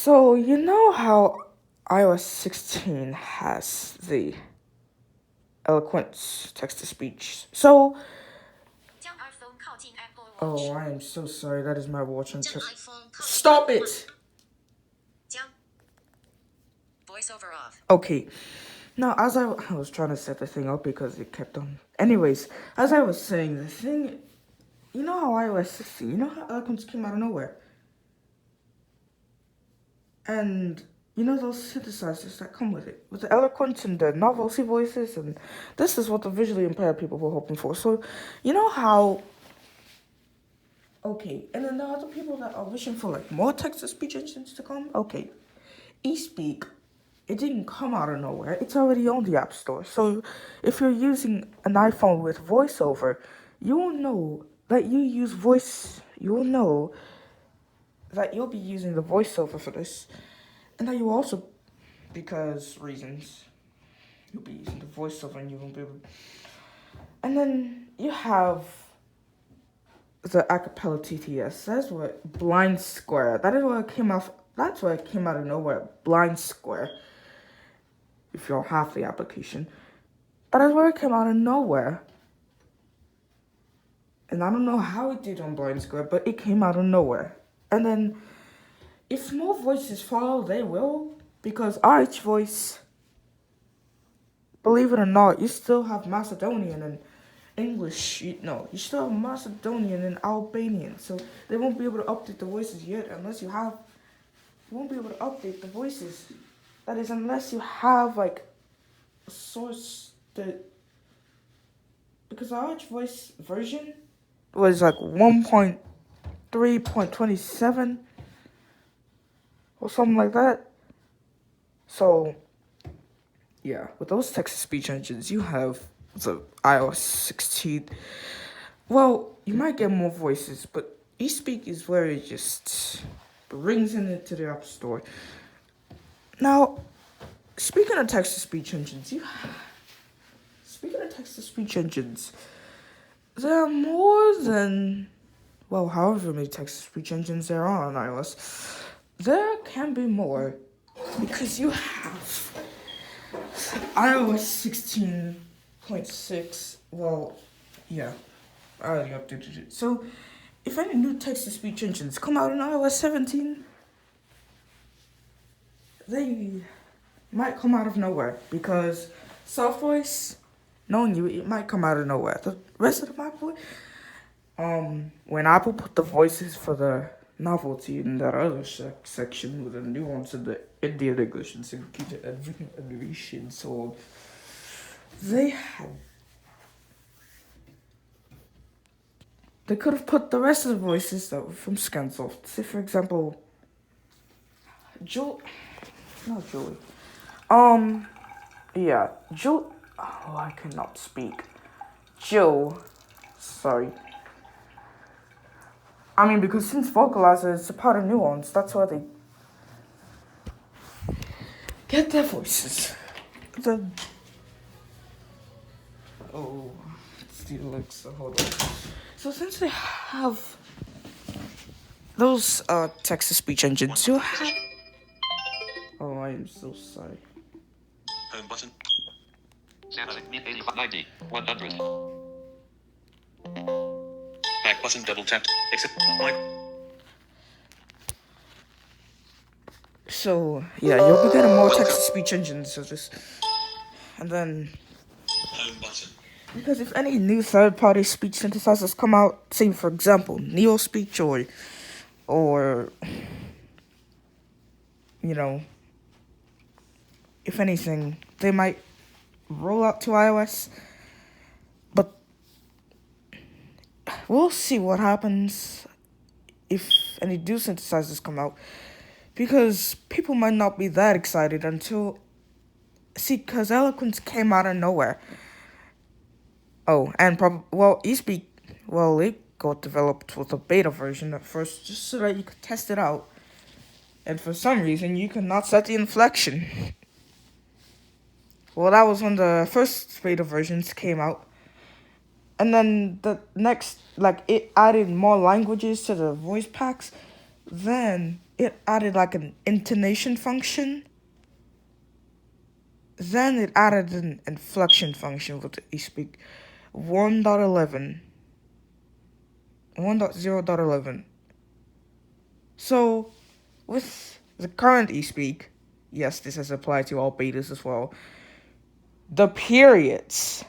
So, you know how iOS 16 has the eloquent text-to-speech? So, oh, I am so sorry. That is my watch. Stop it! Voiceover off. Okay. Now, as I was trying to set the thing up because it kept on. Anyways, as I was saying, the thing. You know how iOS 16, you know how eloquence came out of nowhere? And you know those synthesizers that come with it, with the eloquence and the novelty voices, and this is what the visually impaired people were hoping for. So, you know how. Okay, and then there are other people that are wishing for like more text-to-speech engines to come. Okay, eSpeak, it didn't come out of nowhere. It's already on the App Store. So, if you're using an iPhone with VoiceOver, you will know that you use voice. You will know that you'll be using the VoiceOver for this, and that you also, because reasons, you'll be using the VoiceOver and you won't be able. And then you have the acapella TTS. That's what Blind Square. That is where it came off. That's where it came out of nowhere. Blind Square. If you don't have the application, that is where it came out of nowhere. And I don't know how it did on Blind Square, but it came out of nowhere. And then, if more voices follow, they will, because RH Voice. Believe it or not, you still have Macedonian and English. You still have Macedonian and Albanian. So they won't be able to update the voices yet unless you have. You won't be able to update the voices. That is, unless you have like a source that. Because the RH Voice version was like 1.3.27 or something like that. So. Yeah, with those text-to-speech engines, you have the iOS 16. Well, you might get more voices, but eSpeak is where it just brings in it to the App Store. Now, speaking of text-to-speech engines, there are more than, well, however many text-to-speech engines there are on iOS. There can be more, because you have iOS 16.6, well, yeah, I already updated it. So, if any new text-to-speech engines come out in iOS 17, they might come out of nowhere, because soft voice, knowing you, it might come out of nowhere. The rest of the Apple, when Apple put the voices for the novelty in that other section with the nuance in the Indian English and syndicated abbreviation, so they could have put the rest of the voices that were from Scansoft. Say, for example, not Julie. Yeah, oh, I cannot speak. Jill, sorry. I mean, because since Vocalizer is a part of Nuance, that's why they get their voices. It's the Alexa, hold on. So since they have those text-to-speech engines, you have. Oh, I am so sorry. Home button. Samsung Mint 8590 100. Back button double tapped. Exit. So yeah, you'll be getting more text-to-speech engines. So just and then. Home button. Because if any new third-party speech synthesizers come out, say for example NeoSpeech or if anything, they might roll out to iOS. But we'll see what happens if any new synthesizers come out. Because people might not be that excited until... See, because Eloquence came out of nowhere. Oh, and eSpeak, it got developed with a beta version at first just so that you could test it out. And for some reason, you could not set the inflection. Well, that was when the first beta versions came out. And then it added more languages to the voice packs. Then it added like an intonation function. Then it added an inflection function with eSpeak 1.11. 1.0.11. So, with the current eSpeak, yes, this has applied to all betas as well, the periods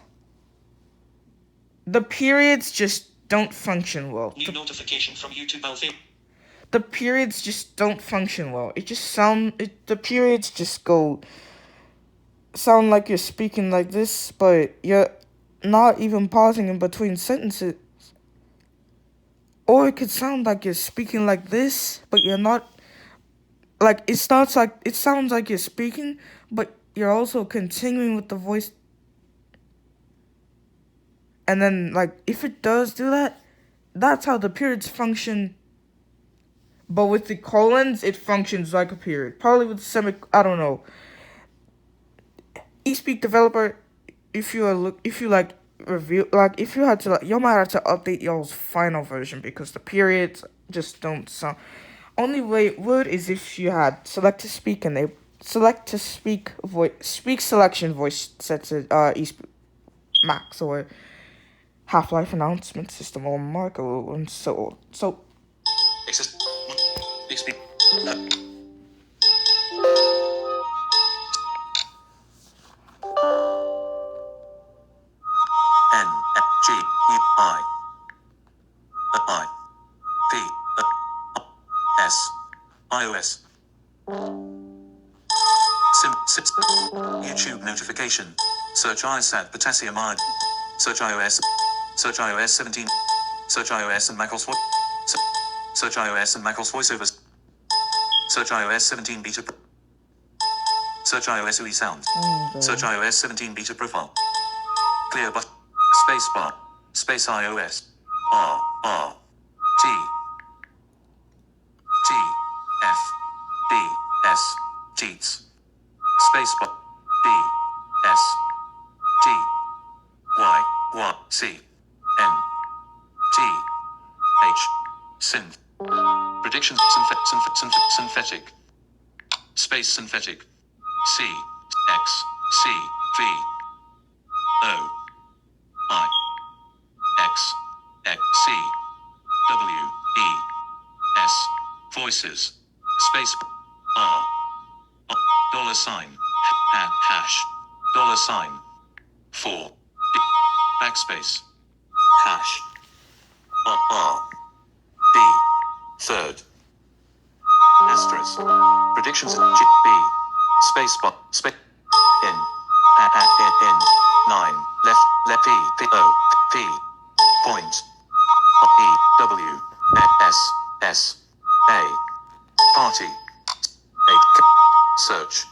just don't function well. New notification from YouTube Alfie. The periods just don't function well. The periods just sound like you're speaking like this, but you're not even pausing in between sentences. Or it could sound like you're speaking like this, but you're not. Like, it sounds like you're speaking, but you're also continuing with the voice. And then, like, if it does do that, that's how the periods function. But with the colons, it functions like a period. Probably with I don't know. eSpeak developer, if you had to, you might have to update y'all's final version because the periods just don't sound. Only way it would is if you had select to speak speak selection voice set to eSpeak Max or Half-Life announcement system or Marco and so. Exist. eSpeak. iOS. YouTube notification. Search ISAT potassium iode. Search iOS. Search iOS 17. Search iOS and macOS Search iOS and macOS voiceovers. Search iOS 17 beta. Search iOS UI sound. Search iOS 17 beta profile. Clear button. Space bar. Space iOS. R T F B S cheats. Space bar B S T Y C N T H synth. Predictions synthetic. Space synthetic. C X C V O I X X C W E S voices. Space R dollar sign hash dollar sign 4 backspace hash R D third asterisk predictions G B space bar space in 9 left P O P point E W S A party A search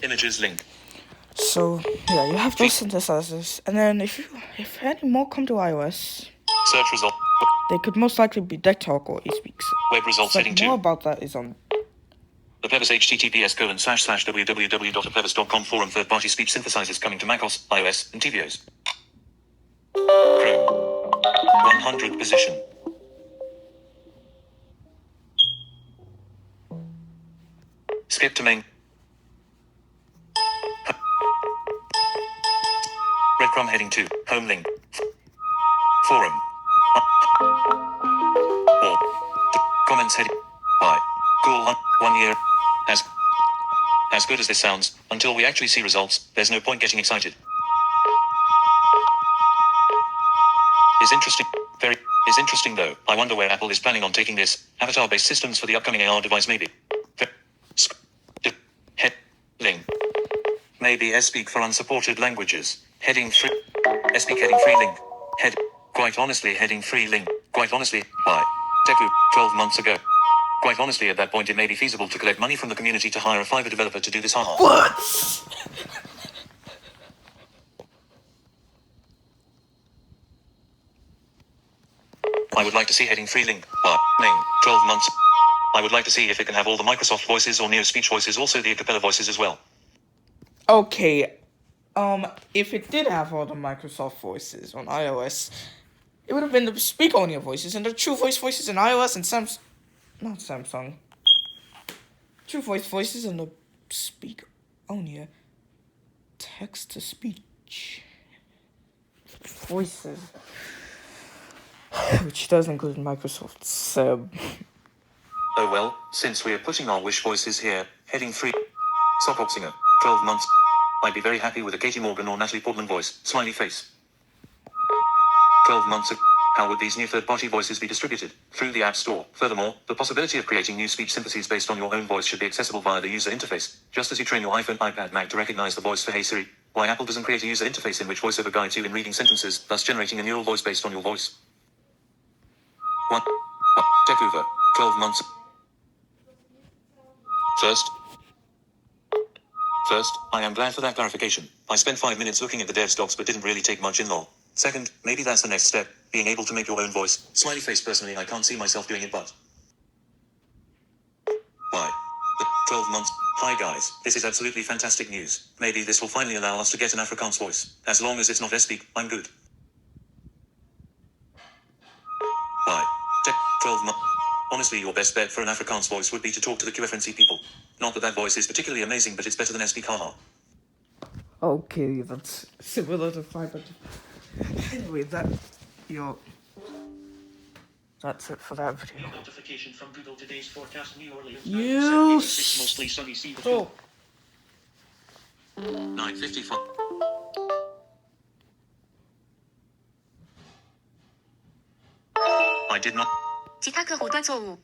images link. So yeah, you have those synthesizers, and then if any more come to iOS, search result. they could most likely be DeckTalk or eSpeak. Web results heading 2. More about that is on Aplevus https://www.aplevus.com forum third-party speech synthesizers coming to macOS, iOS, and tvOS. Chrome 100 position. Skip to main. Breadcrumb heading 2. Home link. Forum. Or comments heading. By. Cool 1 year. As good as this sounds, until we actually see results, there's no point getting excited. Is interesting though. I wonder where Apple is planning on taking this. Avatar-based systems for the upcoming AR device maybe. Heading. Maybe eSpeak for unsupported languages. Heading 3. eSpeak heading 3 link. Quite honestly heading 3 link. Quite honestly, why? Teku, 12 months ago. Quite honestly, at that point it may be feasible to collect money from the community to hire a Fiverr developer to do this hard. What? I would like to see heading 3 link. Name, 12 months. I would like to see if it can have all the Microsoft voices or Neo Speech voices, also the Acapella voices as well. Okay, if it did have all the Microsoft voices on iOS, it would have been the speak only voices and the True Voice voices in iOS and not Samsung. True Voice voices and the speak only text to speech voices, which does include Microsoft Sub. Oh well, since we're putting our wish voices here, heading 3. Sock singer, 12 months. I'd be very happy with a Katie Morgan or Natalie Portman voice, smiley face. 12 months ago. How would these new third-party voices be distributed? Through the App Store. Furthermore, the possibility of creating new speech syntheses based on your own voice should be accessible via the user interface, just as you train your iPhone, iPad, Mac to recognize the voice for Hey Siri. Why Apple doesn't create a user interface in which VoiceOver guides you in reading sentences, thus generating a neural voice based on your voice. 1. TechOver. 12 months. First, I am glad for that clarification. I spent 5 minutes looking at the devs docs but didn't really take much in lol. Second, maybe that's the next step, being able to make your own voice. Smiley face. Personally, I can't see myself doing it, but why? 12 months. Hi guys, this is absolutely fantastic news. Maybe this will finally allow us to get an Afrikaans voice. As long as it's not Espeak, I'm good. Why? 12 months. Honestly, your best bet for an Afrikaans voice would be to talk to the QFNC people. Not that voice is particularly amazing, but it's better than Espeak, haha. Okay, that's similar to Fiber. Anyway, that's it for that video. Notification from Google. Today's forecast: New Orleans. You 86, mostly sunny. See the Oh, 9:55. I did not. 自宅ほど増